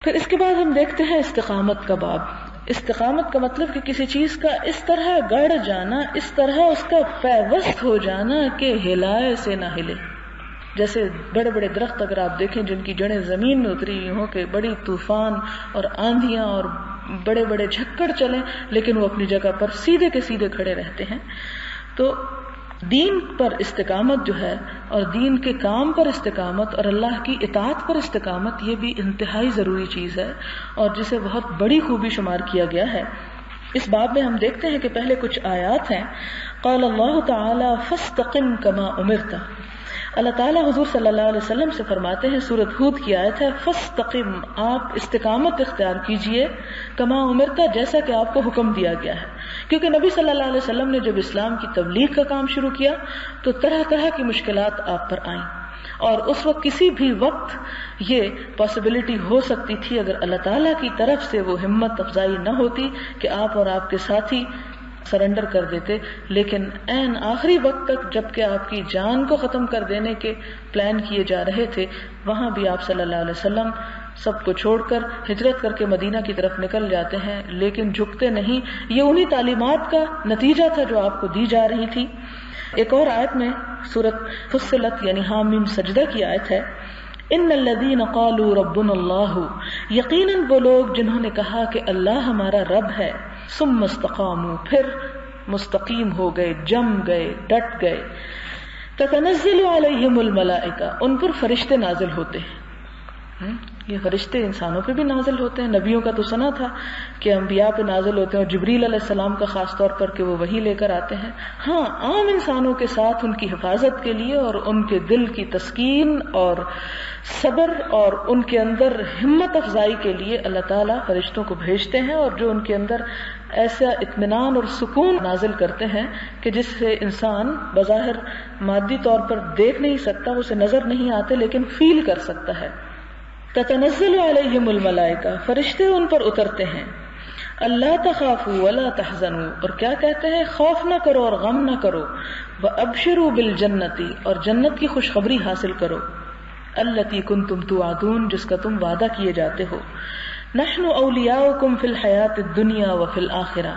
پھر اس کے بعد ہم دیکھتے ہیں استقامت کا باب. استقامت کا مطلب کہ کسی چیز کا اس طرح گڑ جانا، اس طرح اس کا پیوست ہو جانا کہ ہلائے سے نہ ہلے. جیسے بڑے بڑے درخت اگر آپ دیکھیں جن کی جڑیں زمین میں اتری ہوئی ہوں کہ بڑی طوفان اور آندھیاں اور بڑے بڑے جھکڑ چلیں لیکن وہ اپنی جگہ پر سیدھے کے سیدھے کھڑے رہتے ہیں. تو دین پر استقامت جو ہے اور دین کے کام پر استقامت اور اللہ کی اطاعت پر استقامت، یہ بھی انتہائی ضروری چیز ہے اور جسے بہت بڑی خوبی شمار کیا گیا ہے. اس باب میں ہم دیکھتے ہیں کہ پہلے کچھ آیات ہیں. قال اللہ تعالی فاستقم کما امرت. اللہ تعالیٰ حضور صلی اللہ علیہ وسلم سے فرماتے ہیں، سورۃ ہود کی آیت ہے، فاستقم، آپ استقامت اختیار کیجئے، کما امرتا، جیسا کہ آپ کو حکم دیا گیا ہے. کیونکہ نبی صلی اللہ علیہ وسلم نے جب اسلام کی تبلیغ کا کام شروع کیا تو طرح طرح کی مشکلات آپ پر آئیں، اور اس وقت کسی بھی وقت یہ پاسبلٹی ہو سکتی تھی اگر اللہ تعالیٰ کی طرف سے وہ ہمت افزائی نہ ہوتی کہ آپ اور آپ کے ساتھی سرنڈر کر دیتے. لیکن عین آخری وقت تک جب کہ آپ کی جان کو ختم کر دینے کے پلان کیے جا رہے تھے، وہاں بھی آپ صلی اللہ علیہ وسلم سب کو چھوڑ کر ہجرت کر کے مدینہ کی طرف نکل جاتے ہیں، لیکن جھکتے نہیں. یہ انہی تعلیمات کا نتیجہ تھا جو آپ کو دی جا رہی تھی. ایک اور آیت میں سورۃ فصلت یعنی حامیم سجدہ کی آیت ہے، ان الذین قالوا ربنا اللہ، یقیناً وہ لوگ جنہوں نے کہا کہ اللہ ہمارا رب ہے، ثم استقاموا، پھر مستقیم ہو گئے، جم گئے، ڈٹ گئے. تتنزل علیہم الملائکہ، ان پر فرشتے نازل ہوتے ہیں. یہ فرشتے انسانوں پہ بھی نازل ہوتے ہیں. نبیوں کا تو سنا تھا کہ انبیاء پہ نازل ہوتے ہیں، اور جبریل علیہ السلام کا خاص طور پر کہ وہ وحی لے کر آتے ہیں. ہاں، عام انسانوں کے ساتھ ان کی حفاظت کے لیے اور ان کے دل کی تسکین اور صبر اور ان کے اندر ہمت افزائی کے لیے اللہ تعالیٰ فرشتوں کو بھیجتے ہیں، اور جو ان کے اندر ایسا اطمینان اور سکون نازل کرتے ہیں کہ جس سے انسان بظاہر مادی طور پر دیکھ نہیں سکتا، اسے نظر نہیں آتے، لیکن فیل کر سکتا ہے. تتنزل علیہم الملائکہ، فرشتے ان پر اترتے ہیں. اللہ تخافوا ولا تحزنوا، اور کیا کہتے ہیں؟ خوف نہ کرو اور غم نہ کرو. وابشروا بالجنۃ، اور جنت کی خوشخبری حاصل کرو. التی کنتم توعدون، جس کا تم وعدہ کیے جاتے ہو. نحن اولیاؤکم فی الحیات الدنیا وفی الآخرہ،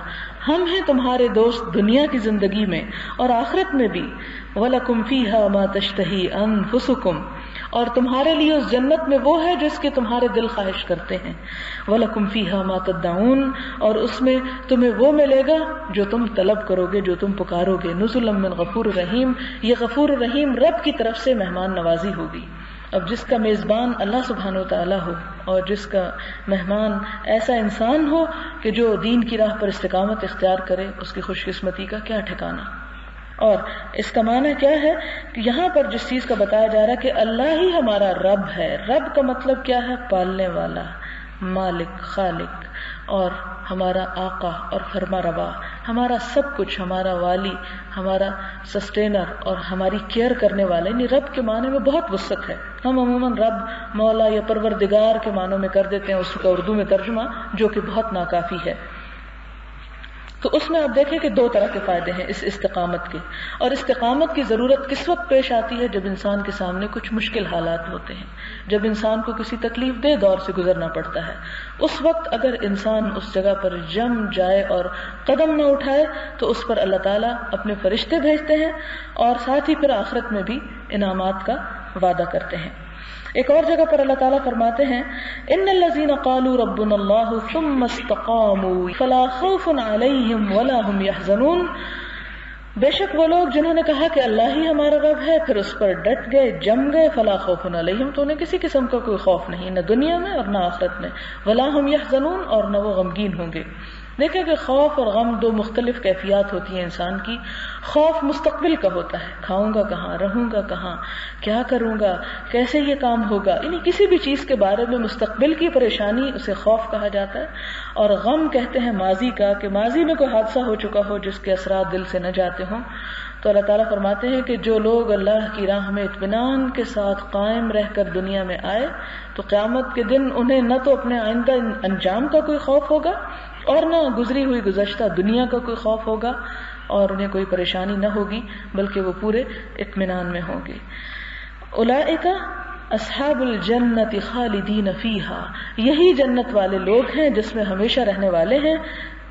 ہم ہیں تمہارے دوست دنیا کی زندگی میں اور آخرت میں بھی. وَلَكُمْ فِيهَا مَا تَشْتَهِي أَنفُسُكُمْ، اور تمہارے لیے اس جنت میں وہ ہے جس کے تمہارے دل خواہش کرتے ہیں. وَلَكُمْ فِيهَا مَا تَدَّعُونَ، اور اس میں تمہیں وہ ملے گا جو تم طلب کرو گے، جو تم پکارو گے. نُزُلًا مِّن غَفُورٍ رَحِيمٍ، یہ غفور رحیم رب کی طرف سے مہمان نوازی ہوگی. اب جس کا میزبان اللہ سبحانہ وتعالی ہو اور جس کا مہمان ایسا انسان ہو کہ جو دین کی راہ پر استقامت اختیار کرے، اس کی خوش قسمتی کا کیا ٹھکانہ. اور اس کا معنی کیا ہے کہ یہاں پر جس چیز کا بتایا جا رہا ہے کہ اللہ ہی ہمارا رب ہے. رب کا مطلب کیا ہے؟ پالنے والا، مالک، خالق، اور ہمارا آقا اور فرما روا، ہمارا سب کچھ، ہمارا والی، ہمارا سسٹینر اور ہماری کیئر کرنے والا. یعنی رب کے معنی میں بہت وسعت ہے. ہم عموماً رب، مولا یا پروردگار کے معنوں میں کر دیتے ہیں اس کا اردو میں ترجمہ، جو کہ بہت ناکافی ہے. تو اس میں آپ دیکھیں کہ دو طرح کے فائدے ہیں اس استقامت کے. اور استقامت کی ضرورت کس وقت پیش آتی ہے؟ جب انسان کے سامنے کچھ مشکل حالات ہوتے ہیں، جب انسان کو کسی تکلیف دہ دور سے گزرنا پڑتا ہے. اس وقت اگر انسان اس جگہ پر جم جائے اور قدم نہ اٹھائے تو اس پر اللہ تعالیٰ اپنے فرشتے بھیجتے ہیں اور ساتھ ہی پھر آخرت میں بھی انعامات کا وعدہ کرتے ہیں. ایک اور جگہ پر اللہ تعالیٰ فرماتے ہیں، ان الذین قالوا ربنا اللہ ثم استقاموا فلا خوف علیہم ولا هم يحزنون، بے شک وہ لوگ جنہوں نے کہا کہ اللہ ہی ہمارا رب ہے، پھر اس پر ڈٹ گئے، جم گئے، فلا خوف علیہم، تو انہیں کسی قسم کا کوئی خوف نہیں، نہ دنیا میں اور نہ آخرت میں. ولا هم يحزنون، اور نہ وہ غمگین ہوں گے. دیکھیں کہ خوف اور غم دو مختلف کیفیات ہوتی ہیں انسان کی. خوف مستقبل کا ہوتا ہے، کھاؤں گا کہاں، رہوں گا کہاں، کیا کروں گا، کیسے یہ کام ہوگا، یعنی کسی بھی چیز کے بارے میں مستقبل کی پریشانی، اسے خوف کہا جاتا ہے. اور غم کہتے ہیں ماضی کا، کہ ماضی میں کوئی حادثہ ہو چکا ہو جس کے اثرات دل سے نہ جاتے ہوں. تو اللہ تعالیٰ فرماتے ہیں کہ جو لوگ اللہ کی راہ میں اطمینان کے ساتھ قائم رہ کر دنیا میں آئے تو قیامت کے دن انہیں نہ تو اپنے آئندہ انجام کا کوئی خوف ہوگا اور نہ گزری ہوئی گزشتہ دنیا کا کوئی خوف ہوگا، اور انہیں کوئی پریشانی نہ ہوگی، بلکہ وہ پورے اطمینان میں ہوں گے. اولئک اصحاب الجنت خالدین فیہا، یہی جنت والے لوگ ہیں جس میں ہمیشہ رہنے والے ہیں.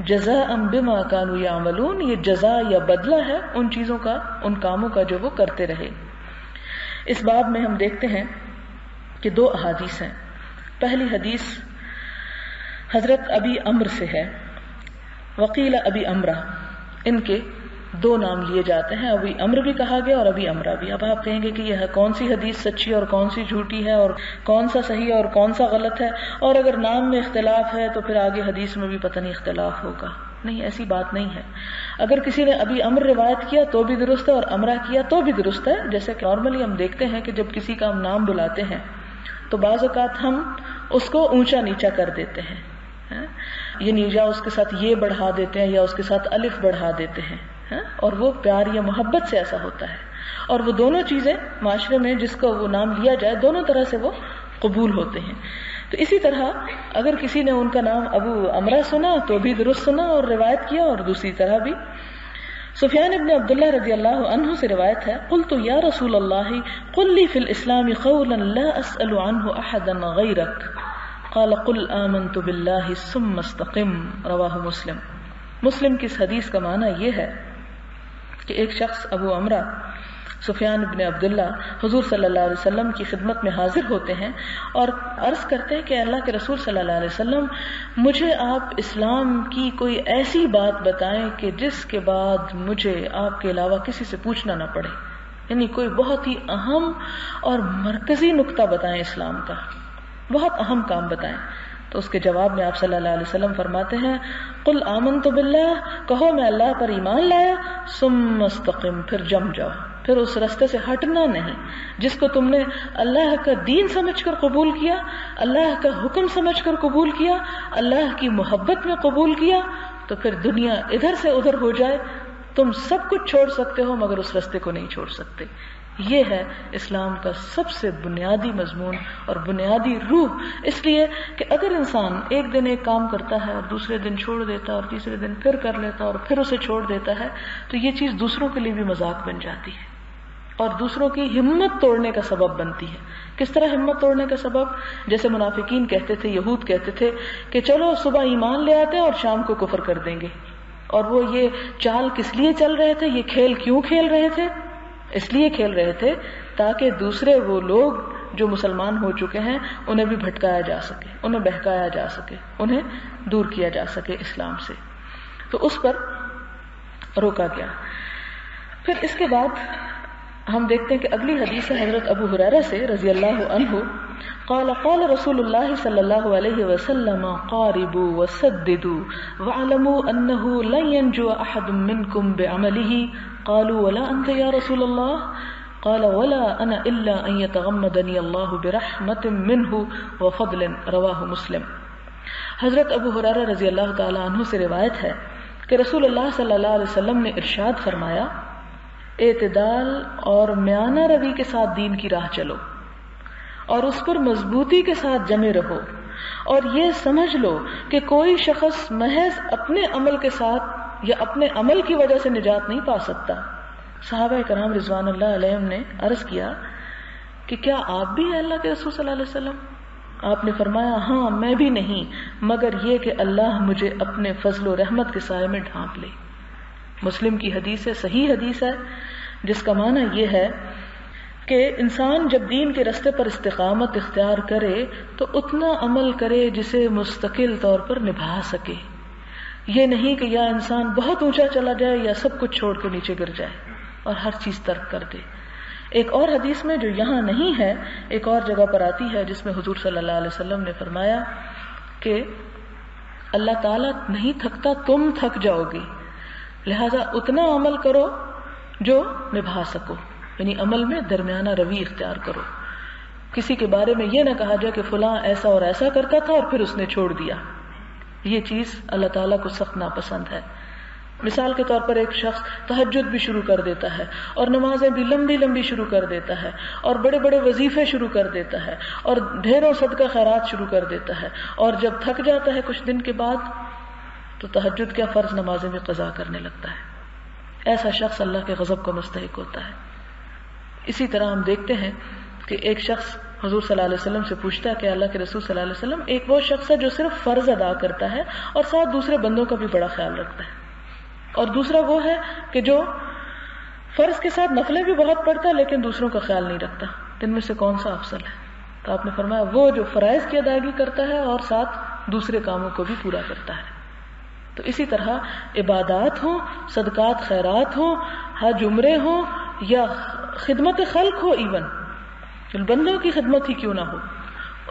جزاء بما کانوا یعملون، یہ جزا یا بدلہ ہے ان چیزوں کا، ان کاموں کا جو وہ کرتے رہے. اس باب میں ہم دیکھتے ہیں کہ 2 احادیث ہیں. پہلی حدیث حضرت ابی عمرو سے ہے. وقیل ابی عمرہ، ان کے 2 نام لیے جاتے ہیں، ابی عمرو بھی کہا گیا اور ابی عمرہ بھی. اب آپ کہیں گے کہ یہ کون سی حدیث سچی اور کون سی جھوٹی ہے، اور کون سا صحیح ہے اور کون سا غلط ہے، اور اگر نام میں اختلاف ہے تو پھر آگے حدیث میں بھی پتہ نہیں اختلاف ہوگا. نہیں، ایسی بات نہیں ہے. اگر کسی نے ابی عمرو روایت کیا تو بھی درست ہے اور عمرہ کیا تو بھی درست ہے. جیسے کہ نارملی ہم دیکھتے ہیں کہ جب کسی کا ہم نام بلاتے ہیں تو بعض اوقات ہم اس کو اونچا نیچا کر دیتے ہیں، یعنی یا اس کے ساتھ یہ بڑھا دیتے ہیں یا اس کے ساتھ الف بڑھا دیتے ہیں، اور وہ پیار یا محبت سے ایسا ہوتا ہے. اور وہ دونوں چیزیں معاشرے میں جس کو وہ نام لیا جائے دونوں طرح سے وہ قبول ہوتے ہیں. تو اسی طرح اگر کسی نے ان کا نام ابو عمرہ سنا تو بھی درست سنا اور روایت کیا، اور دوسری طرح بھی. سفیان ابن عبداللہ رضی اللہ عنہ سے روایت ہے، قلت یا رسول اللہ قل لی فی الاسلام قولا لا اسأل عنہ احدا غیرک قال قل آمنت باللہ ثم استقم. رواہ مسلم. مسلم کی اس حدیث کا معنی یہ ہے کہ ایک شخص ابو عمرہ سفیان بن عبداللہ حضور صلی اللہ علیہ وسلم کی خدمت میں حاضر ہوتے ہیں اور عرض کرتے ہیں کہ اللہ کے رسول صلی اللہ علیہ وسلم، مجھے آپ اسلام کی کوئی ایسی بات بتائیں کہ جس کے بعد مجھے آپ کے علاوہ کسی سے پوچھنا نہ پڑے، یعنی کوئی بہت ہی اہم اور مرکزی نقطہ بتائیں اسلام کا، بہت اہم کام بتائیں. تو اس کے جواب میں آپ صلی اللہ علیہ وسلم فرماتے ہیں، قل آمنت باللہ، کہو میں اللہ پر ایمان لایا، ثم استقم، پھر جم جاؤ، پھر اس رستے سے ہٹنا نہیں جس کو تم نے اللہ کا دین سمجھ کر قبول کیا، اللہ کا حکم سمجھ کر قبول کیا، اللہ کی محبت میں قبول کیا. تو پھر دنیا ادھر سے ادھر ہو جائے تم سب کچھ چھوڑ سکتے ہو مگر اس رستے کو نہیں چھوڑ سکتے. یہ ہے اسلام کا سب سے بنیادی مضمون اور بنیادی روح. اس لیے کہ اگر انسان ایک دن ایک کام کرتا ہے اور دوسرے دن چھوڑ دیتا ہے اور تیسرے دن پھر کر لیتا ہے اور پھر اسے چھوڑ دیتا ہے تو یہ چیز دوسروں کے لیے بھی مذاق بن جاتی ہے اور دوسروں کی ہمت توڑنے کا سبب بنتی ہے. کس طرح ہمت توڑنے کا سبب؟ جیسے منافقین کہتے تھے، یہود کہتے تھے کہ چلو صبح ایمان لے آتے اور شام کو کفر کر دیں گے. اور وہ یہ چال کس لیے چل رہے تھے، یہ کھیل کیوں کھیل رہے تھے؟ اس لیے کھیل رہے تھے تاکہ دوسرے وہ لوگ جو مسلمان ہو چکے ہیں انہیں بھی بھٹکایا جا سکے، انہیں بہکایا جا سکے، انہیں دور کیا جا سکے اسلام سے. تو اس پر روکا گیا. پھر اس کے بعد ہم دیکھتے ہیں کہ اگلی حدیث ہے حضرت ابو ہریرہ سے رضی اللہ عنہ، قال قال رسول اللہ صلی اللہ علیہ وسلم قاربوا وسددوا واعلموا انه لن ينجو احد منكم بعمله. قالوا ولا انت یا رسول اللہ؟ قال ولا انا الا ان يتغمدني الله برحمة منه وفضل. رواہ مسلم. حضرت ابو ہریرہ رضی اللہ تعالی عنہ سے روایت ہے کہ رسول اللہ صلی اللہ علیہ وسلم نے ارشاد فرمایا، اعتدال اور میانہ روی کے ساتھ دین کی راہ چلو اور اس پر مضبوطی کے ساتھ جمے رہو، اور یہ سمجھ لو کہ کوئی شخص محض اپنے عمل کے ساتھ یا اپنے عمل کی وجہ سے نجات نہیں پا سکتا. صحابہ کرام رضوان اللہ علیہم نے عرض کیا کہ کیا آپ بھی ہیں اللہ کے رسول صلی اللہ علیہ وسلم؟ آپ نے فرمایا ہاں میں بھی نہیں، مگر یہ کہ اللہ مجھے اپنے فضل و رحمت کے سائے میں ڈھانپ لے. مسلم کی حدیث ہے، صحیح حدیث ہے، جس کا معنی یہ ہے کہ انسان جب دین کے رستے پر استقامت اختیار کرے تو اتنا عمل کرے جسے مستقل طور پر نبھا سکے. یہ نہیں کہ یا انسان بہت اونچا چلا جائے یا سب کچھ چھوڑ کے نیچے گر جائے اور ہر چیز ترک کر دے. ایک اور حدیث میں جو یہاں نہیں ہے، ایک اور جگہ پر آتی ہے، جس میں حضور صلی اللہ علیہ وسلم نے فرمایا کہ اللہ تعالیٰ نہیں تھکتا، تم تھک جاؤ گے، لہذا اتنا عمل کرو جو نبھا سکو، یعنی عمل میں درمیانہ روی اختیار کرو. کسی کے بارے میں یہ نہ کہا جائے کہ فلاں ایسا اور ایسا کرتا تھا اور پھر اس نے چھوڑ دیا. یہ چیز اللہ تعالیٰ کو سخت ناپسند ہے. مثال کے طور پر ایک شخص تہجد بھی شروع کر دیتا ہے اور نمازیں بھی لمبی لمبی شروع کر دیتا ہے اور بڑے بڑے وظیفے شروع کر دیتا ہے اور ڈھیروں صدقہ خیرات شروع کر دیتا ہے، اور جب تھک جاتا ہے کچھ دن کے بعد تو تہجد کیا فرض نمازیں بھی قضا کرنے لگتا ہے. ایسا شخص اللہ کے غضب کا مستحق ہوتا ہے. اسی طرح ہم دیکھتے ہیں کہ ایک شخص حضور صلی اللہ علیہ وسلم سے پوچھتا ہے کہ اللہ کے رسول صلی اللہ علیہ وسلم، ایک وہ شخص ہے جو صرف فرض ادا کرتا ہے اور ساتھ دوسرے بندوں کا بھی بڑا خیال رکھتا ہے، اور دوسرا وہ ہے کہ جو فرض کے ساتھ نفلیں بھی بہت پڑھتا ہے لیکن دوسروں کا خیال نہیں رکھتا، ان میں سے کون سا افضل ہے؟ تو آپ نے فرمایا وہ جو فرائض کی ادائیگی کرتا ہے اور ساتھ دوسرے کاموں کو بھی پورا کرتا ہے۔ تو اسی طرح عبادات ہوں، صدقات خیرات ہوں، حج عمرے ہوں، یا خدمت خلق ہو، ایون بندوں کی خدمت ہی کیوں نہ ہو،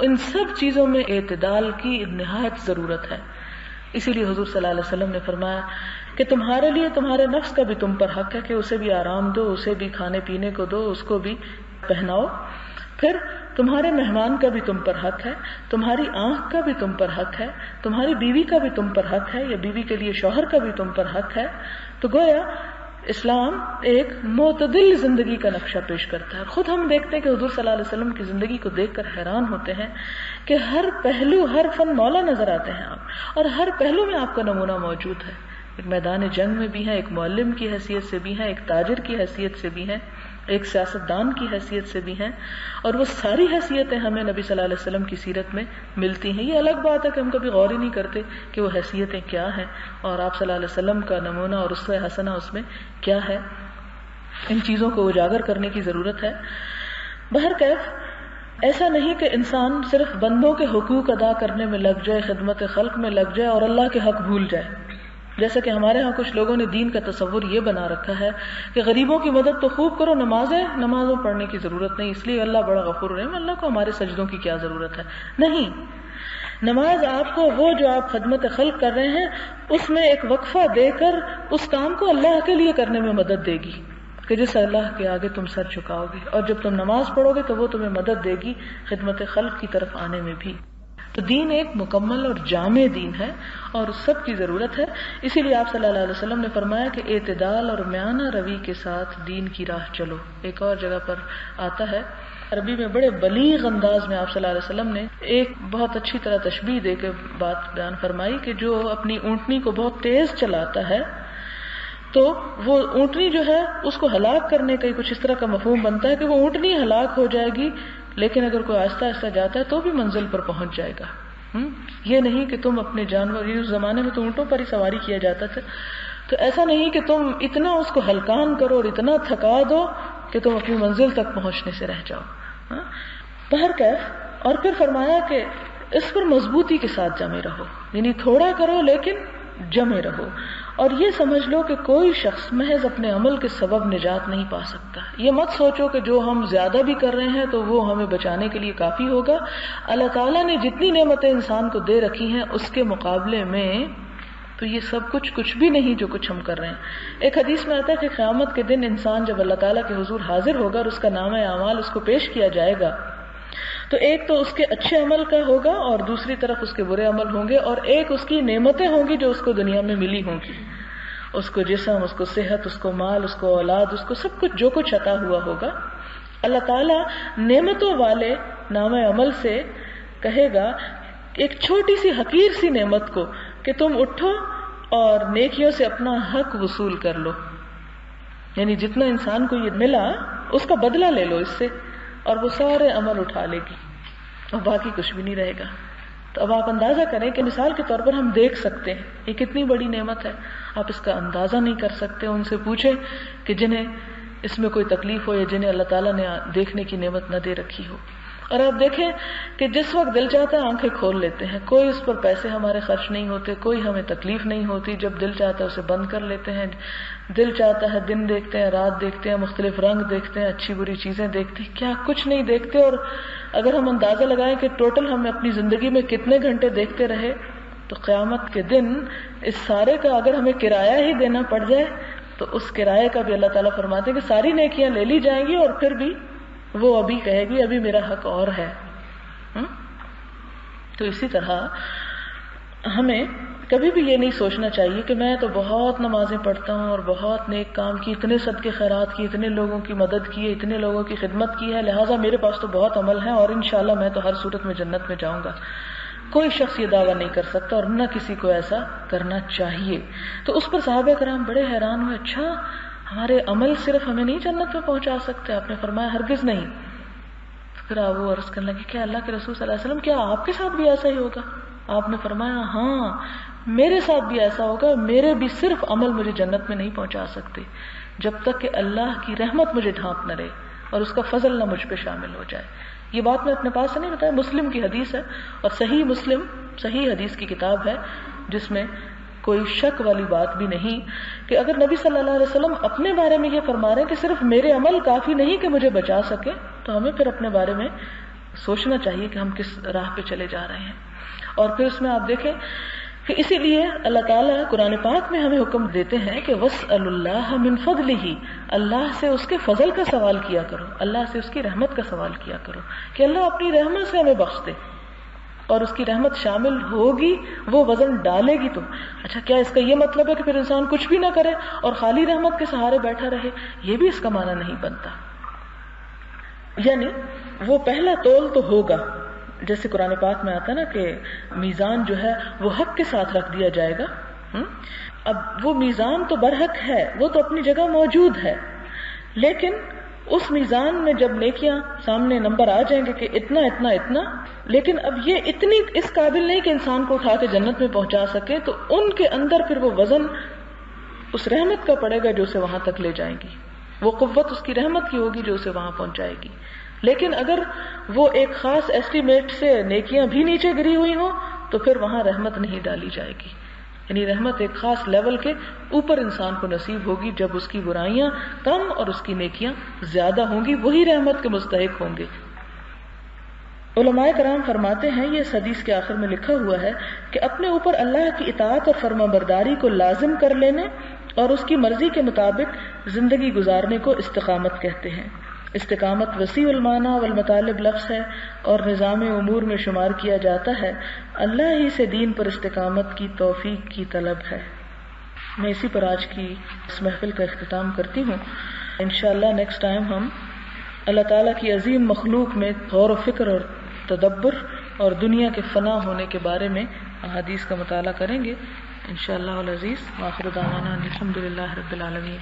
ان سب چیزوں میں اعتدال کی نہایت ضرورت ہے۔ اسی لیے حضور صلی اللہ علیہ وسلم نے فرمایا کہ تمہارے لیے تمہارے نفس کا بھی تم پر حق ہے کہ اسے بھی آرام دو، اسے بھی کھانے پینے کو دو، اس کو بھی پہناؤ۔ پھر تمہارے مہمان کا بھی تم پر حق ہے، تمہاری آنکھ کا بھی تم پر حق ہے، تمہاری بیوی کا بھی تم پر حق ہے، یا بیوی کے لیے شوہر کا بھی تم پر حق ہے۔ تو گویا اسلام ایک معتدل زندگی کا نقشہ پیش کرتا ہے۔ خود ہم دیکھتے ہیں کہ حضور صلی اللہ علیہ وسلم کی زندگی کو دیکھ کر حیران ہوتے ہیں کہ ہر پہلو، ہر فن مولا نظر آتے ہیں آپ، اور ہر پہلو میں آپ کا نمونہ موجود ہے۔ ایک میدان جنگ میں بھی ہے، ایک معلم کی حیثیت سے بھی ہے، ایک تاجر کی حیثیت سے بھی ہے، ایک سیاستدان کی حیثیت سے بھی ہیں، اور وہ ساری حیثیتیں ہمیں نبی صلی اللہ علیہ وسلم کی سیرت میں ملتی ہیں۔ یہ الگ بات ہے کہ ہم کبھی غور ہی نہیں کرتے کہ وہ حیثیتیں کیا ہیں اور آپ صلی اللہ علیہ وسلم کا نمونہ اور اسوہ حسنہ اس میں کیا ہے۔ ان چیزوں کو اجاگر کرنے کی ضرورت ہے۔ بہرکیف ایسا نہیں کہ انسان صرف بندوں کے حقوق ادا کرنے میں لگ جائے، خدمت خلق میں لگ جائے اور اللہ کے حق بھول جائے۔ جیسا کہ ہمارے ہاں کچھ لوگوں نے دین کا تصور یہ بنا رکھا ہے کہ غریبوں کی مدد تو خوب کرو، نمازوں پڑھنے کی ضرورت نہیں، اس لیے اللہ بڑا غفور رحیم، اللہ کو ہمارے سجدوں کی کیا ضرورت ہے۔ نہیں، نماز آپ کو وہ جو آپ خدمت خلق کر رہے ہیں اس میں ایک وقفہ دے کر اس کام کو اللہ کے لیے کرنے میں مدد دے گی کہ جس اللہ کے آگے تم سر جھکاؤ گے، اور جب تم نماز پڑھو گے تو وہ تمہیں مدد دے گی خدمت خلق کی طرف آنے میں بھی۔ تو دین ایک مکمل اور جامع دین ہے اور اس سب کی ضرورت ہے۔ اسی لیے آپ صلی اللہ علیہ وسلم نے فرمایا کہ اعتدال اور میانہ روی کے ساتھ دین کی راہ چلو۔ ایک اور جگہ پر آتا ہے عربی میں بڑے بلیغ انداز میں آپ صلی اللہ علیہ وسلم نے ایک بہت اچھی طرح تشبیہ دے کے بات بیان فرمائی کہ جو اپنی اونٹنی کو بہت تیز چلاتا ہے تو وہ اونٹنی جو ہے اس کو ہلاک کرنے کا کچھ اس طرح کا مفہوم بنتا ہے کہ وہ اونٹنی ہلاک ہو جائے گی، لیکن اگر کوئی آہستہ آہستہ جاتا ہے تو بھی منزل پر پہنچ جائے گا۔ یہ نہیں کہ تم اپنے جانور، اس زمانے میں تو اونٹوں پر ہی سواری کیا جاتا تھا، تو ایسا نہیں کہ تم اتنا اس کو ہلکان کرو اور اتنا تھکا دو کہ تم اپنی منزل تک پہنچنے سے رہ جاؤ۔ بہرکیف اور پھر فرمایا کہ اس پر مضبوطی کے ساتھ جمے رہو، یعنی تھوڑا کرو لیکن جمے رہو، اور یہ سمجھ لو کہ کوئی شخص محض اپنے عمل کے سبب نجات نہیں پا سکتا۔ یہ مت سوچو کہ جو ہم زیادہ بھی کر رہے ہیں تو وہ ہمیں بچانے کے لیے کافی ہوگا۔ اللہ تعالیٰ نے جتنی نعمتیں انسان کو دے رکھی ہیں اس کے مقابلے میں تو یہ سب کچھ بھی نہیں جو کچھ ہم کر رہے ہیں۔ ایک حدیث میں آتا ہے کہ قیامت کے دن انسان جب اللہ تعالیٰ کے حضور حاضر ہوگا اور اس کا نامہ اعمال اس کو پیش کیا جائے گا تو ایک تو اس کے اچھے عمل کا ہوگا اور دوسری طرف اس کے برے عمل ہوں گے، اور ایک اس کی نعمتیں ہوں گی جو اس کو دنیا میں ملی ہوں گی، اس کو جسم، اس کو صحت، اس کو مال، اس کو اولاد، اس کو سب کچھ جو کچھ عطا ہوا ہوگا۔ اللہ تعالیٰ نعمتوں والے نامہ عمل سے کہے گا ایک چھوٹی سی حقیر سی نعمت کو کہ تم اٹھو اور نیکیوں سے اپنا حق وصول کر لو، یعنی جتنا انسان کو یہ ملا اس کا بدلہ لے لو اس سے، اور وہ سارے عمل اٹھا لے گی اور باقی کچھ بھی نہیں رہے گا۔ تو اب آپ اندازہ کریں کہ مثال کے طور پر ہم دیکھ سکتے ہیں یہ کتنی بڑی نعمت ہے، آپ اس کا اندازہ نہیں کر سکتے۔ ان سے پوچھیں کہ جنہیں اس میں کوئی تکلیف ہو یا جنہیں اللہ تعالیٰ نے دیکھنے کی نعمت نہ دے رکھی ہو، اور آپ دیکھیں کہ جس وقت دل چاہتا ہے آنکھیں کھول لیتے ہیں، کوئی اس پر پیسے ہمارے خرچ نہیں ہوتے، کوئی ہمیں تکلیف نہیں ہوتی، جب دل چاہتا ہے اسے بند کر لیتے ہیں، دل چاہتا ہے دن دیکھتے ہیں، رات دیکھتے ہیں، مختلف رنگ دیکھتے ہیں، اچھی بری چیزیں دیکھتے ہیں، کیا کچھ نہیں دیکھتے۔ اور اگر ہم اندازہ لگائیں کہ ٹوٹل ہم اپنی زندگی میں کتنے گھنٹے دیکھتے رہے تو قیامت کے دن اس سارے کا اگر ہمیں کرایہ ہی دینا پڑ جائے تو اس کرایے کا بھی اللہ تعالیٰ فرماتے ہیں کہ ساری نیکیاں لے لی جائیں گی، اور پھر بھی وہ ابھی کہے گی ابھی میرا حق اور ہے۔ تو اسی طرح ہمیں کبھی بھی یہ نہیں سوچنا چاہیے کہ میں تو بہت نمازیں پڑھتا ہوں اور بہت نیک کام کی، اتنے صدقے خیرات کی، اتنے لوگوں کی مدد کی ہے، اتنے لوگوں کی خدمت کی ہے، لہٰذا میرے پاس تو بہت عمل ہے اور انشاءاللہ میں تو ہر صورت میں جنت میں جاؤں گا۔ کوئی شخص یہ دعویٰ نہیں کر سکتا اور نہ کسی کو ایسا کرنا چاہیے۔ تو اس پر صحابہ کرام بڑے حیران ہوئے، اچھا ہمارے عمل صرف ہمیں نہیں جنت میں پہنچا سکتے؟ آپ نے فرمایا ہرگز نہیں۔ پھر آپ وہ عرض کرنے لگے کہ اللہ کے رسول صلی اللہ علیہ وسلم کیا آپ کے ساتھ بھی ایسا ہی ہوگا؟ آپ نے فرمایا ہاں میرے ساتھ بھی ایسا ہوگا، میرے بھی صرف عمل مجھے جنت میں نہیں پہنچا سکتے جب تک کہ اللہ کی رحمت مجھے ڈھانپ نہ رہے اور اس کا فضل نہ مجھ پہ شامل ہو جائے. یہ بات میں اپنے پاس سے نہیں بتایا، مسلم کی حدیث ہے، اور صحیح مسلم صحیح حدیث کی کتاب ہے جس میں کوئی شک والی بات بھی نہیں کہ اگر نبی صلی اللہ علیہ وسلم اپنے بارے میں یہ فرما رہے ہیں کہ صرف میرے عمل کافی نہیں کہ مجھے بچا سکے، تو ہمیں پھر اپنے بارے میں سوچنا چاہیے کہ ہم کس راہ پہ چلے جا رہے ہیں. اور پھر اس میں آپ دیکھیں کہ اسی لیے اللہ تعالیٰ قرآن پاک میں ہمیں حکم دیتے ہیں کہ وَاسْأَلُوا اللَّهَ مِنْ فَضْلِهِ، اللہ سے اس کے فضل کا سوال کیا کرو، اللہ سے اس کی رحمت کا سوال کیا کرو کہ اللہ اپنی رحمت سے ہمیں بخش دے، اور اس کی رحمت شامل ہوگی وہ وزن ڈالے گی. تو اچھا کیا اس کا یہ مطلب ہے کہ پھر انسان کچھ بھی نہ کرے اور خالی رحمت کے سہارے بیٹھا رہے؟ یہ بھی اس کا معنی نہیں بنتا. یعنی وہ پہلا تول تو ہوگا، جیسے قرآن پاک میں آتا ہے نا کہ میزان جو ہے وہ حق کے ساتھ رکھ دیا جائے گا. اب وہ میزان تو برحق ہے، وہ تو اپنی جگہ موجود ہے، لیکن اس میزان میں جب نیکیاں سامنے نمبر آ جائیں گے کہ اتنا اتنا اتنا، لیکن اب یہ اتنی اس قابل نہیں کہ انسان کو اٹھا کے جنت میں پہنچا سکے، تو ان کے اندر پھر وہ وزن اس رحمت کا پڑے گا جو اسے وہاں تک لے جائیں گی، وہ قوت اس کی رحمت کی ہوگی جو اسے وہاں پہنچائے گی. لیکن اگر وہ ایک خاص ایسٹیمیٹ سے نیکیاں بھی نیچے گری ہوئی ہوں تو پھر وہاں رحمت نہیں ڈالی جائے گی. یعنی رحمت ایک خاص لیول کے اوپر انسان کو نصیب ہوگی جب اس کی برائیاں کم اور اس کی نیکیاں زیادہ ہوں گی، وہی رحمت کے مستحق ہوں گے. علماء کرام فرماتے ہیں، یہ اس حدیث کے آخر میں لکھا ہوا ہے کہ اپنے اوپر اللہ کی اطاعت اور فرما برداری کو لازم کر لینے اور اس کی مرضی کے مطابق زندگی گزارنے کو استقامت کہتے ہیں. استقامت وسیع المعنی والمطالب لفظ ہے اور نظام امور میں شمار کیا جاتا ہے. اللہ ہی سے دین پر استقامت کی توفیق کی طلب ہے. میں اسی پر آج کی اس محفل کا اختتام کرتی ہوں. انشاءاللہ نیکسٹ ٹائم ہم اللہ تعالیٰ کی عظیم مخلوق میں غور و فکر اور تدبر اور دنیا کے فنا ہونے کے بارے میں احادیث کا مطالعہ کریں گے انشاءاللہ العزیز. وآخر دعوانا الحمدللہ رب العالمین.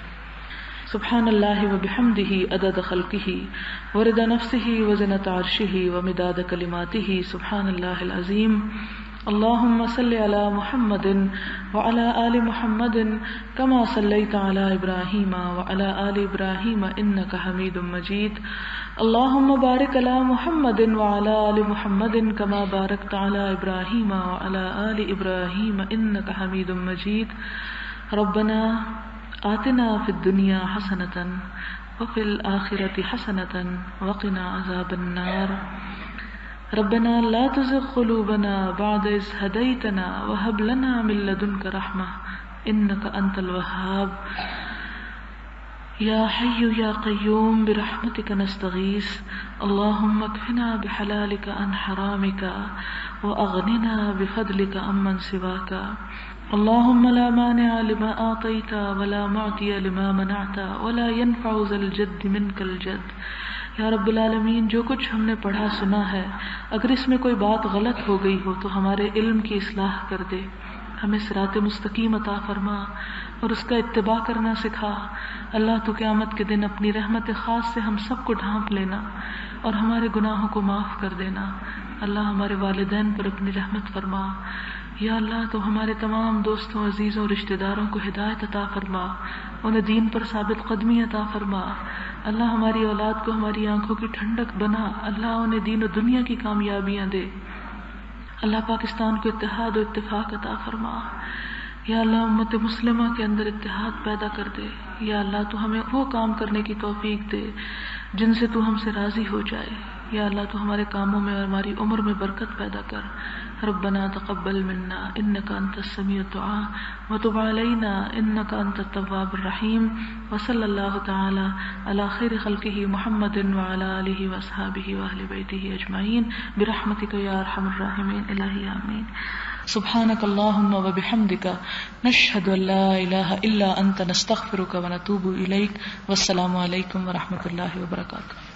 سبحان اللہ وبحمدہ عدد خلقہ ورضا نفسہ وزنۃ عرشہ ومداد کلماتہ. سبحان اللہ العظیم. اللہم صل علی محمد وعلی آل محمد کما صلیت علی ابراہیم وعلی آل ابراہیم انک حمید مجید. اللہم بارک علی محمد وعلی آل محمد کما بارکت علی ابراہیم وعلی آل ابراہیم انک حمید مجید. ربنا آتنا فی الدنیا حسنۃ وفی الآخرۃ حسنۃ وقنا عذاب النار. ربنا لا تزغ قلوبنا بعد إذ هديتنا وهب لنا من لدنك رحمة إنك أنت الوهاب. يا حي يا قيوم برحمتك نستغيث. اللهم اكفنا بحلالك عن حرامك وأغننا بفضلك عمن سواك. اللهم لا مانع لما أعطيت ولا معطي لما منعت ولا ينفع ذا الجد منك الجد. یا رب العالمین، جو کچھ ہم نے پڑھا سنا ہے اگر اس میں کوئی بات غلط ہو گئی ہو تو ہمارے علم کی اصلاح کر دے، ہمیں صراط مستقیم عطا فرما اور اس کا اتباع کرنا سکھا. اللہ تو قیامت کے دن اپنی رحمت خاص سے ہم سب کو ڈھانپ لینا اور ہمارے گناہوں کو معاف کر دینا. اللہ ہمارے والدین پر اپنی رحمت فرما. یا اللہ تو ہمارے تمام دوستوں عزیزوں رشتہ داروں کو ہدایت عطا فرما، انہیں دین پر ثابت قدمی عطا فرما. اللہ ہماری اولاد کو ہماری آنکھوں کی ٹھنڈک بنا. اللہ انہیں دین و دنیا کی کامیابیاں دے. اللہ پاکستان کو اتحاد و اتفاق عطا فرما. یا اللہ امت مسلمہ کے اندر اتحاد پیدا کر دے. یا اللہ تو ہمیں وہ کام کرنے کی توفیق دے جن سے تو ہم سے راضی ہو جائے. یا اللہ تو ہمارے کاموں میں اور ہماری عمر میں برکت پیدا کر. ربنا تقبل منا انك انت السميع الدعاء وتب علينا انك انت التواب الرحيم. وصلى الله تعالى على خير خلقه محمد وعلى اله واصحابه واهل بيته اجمعين برحمتك يا ارحم الراحمين. الہی آمین. سبحانك اللهم وبحمدك نشهد ان لا اله الا انت نستغفرك ونتوب اليك. والسلام علیکم ورحمۃ اللہ وبرکاتہ.